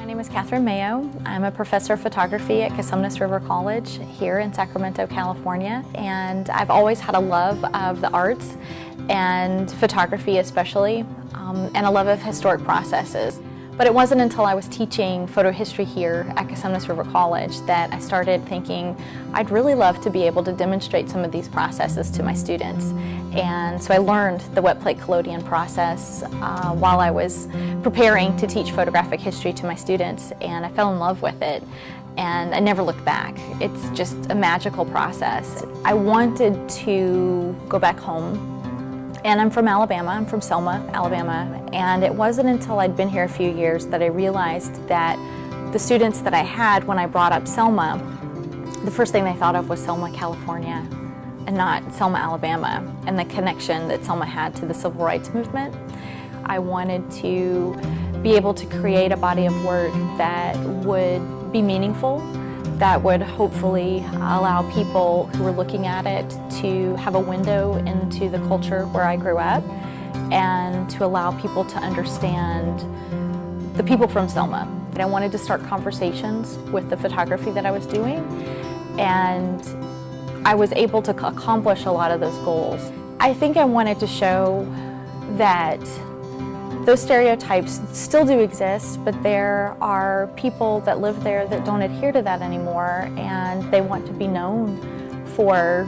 name is Kathryn Mayo. I'm a professor of photography at Cosumnes River College here in Sacramento, California. And I've always had a love of the arts and photography especially, and a love of historic processes. But it wasn't until I was teaching photo history here at Cosumnes River College that I started thinking I'd really love to be able to demonstrate some of these processes to my students. And so I learned the wet plate collodion process while I was preparing to teach photographic history to my students, and I fell in love with it. And I never looked back. It's just a magical process. I wanted to go back home. And I'm from Alabama, I'm from Selma, Alabama, and it wasn't until I'd been here a few years that I realized that the students that I had when I brought up Selma, the first thing they thought of was Selma, California, and not Selma, Alabama, and the connection that Selma had to the civil rights movement. I wanted to be able to create a body of work that would be meaningful, that would hopefully allow people who were looking at it to have a window into the culture where I grew up, and to allow people to understand the people from Selma. And I wanted to start conversations with the photography that I was doing, and I was able to accomplish a lot of those goals. I think I wanted to show that those stereotypes still do exist, but there are people that live there that don't adhere to that anymore, and they want to be known for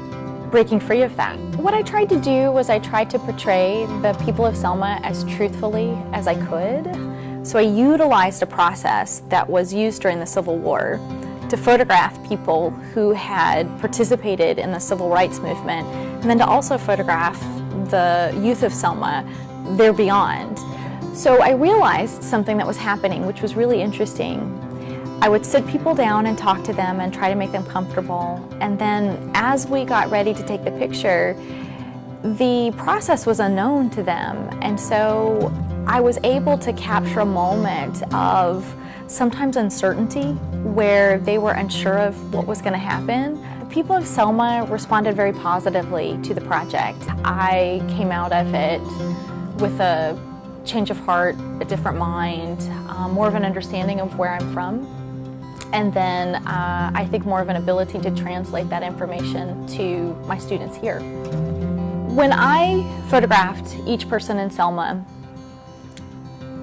breaking free of that. What I tried to do was I tried to portray the people of Selma as truthfully as I could. So I utilized a process that was used during the Civil War to photograph people who had participated in the civil rights movement, and then to also photograph the youth of Selma, there beyond. So I realized something that was happening, which was really interesting. I would sit people down and talk to them and try to make them comfortable. And then as we got ready to take the picture, the process was unknown to them. And so I was able to capture a moment of sometimes uncertainty where they were unsure of what was going to happen. The people of Selma responded very positively to the project. I came out of it with a change of heart, a different mind, more of an understanding of where I'm from, and then I think more of an ability to translate that information to my students here. When I photographed each person in Selma,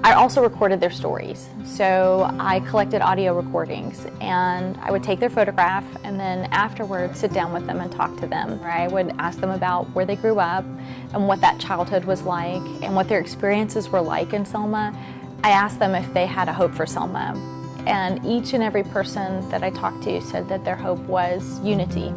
I also recorded their stories. So I collected audio recordings, and I would take their photograph and then afterwards sit down with them and talk to them. I would ask them about where they grew up and what that childhood was like and what their experiences were like in Selma. I asked them if they had a hope for Selma, and each and every person that I talked to said that their hope was unity.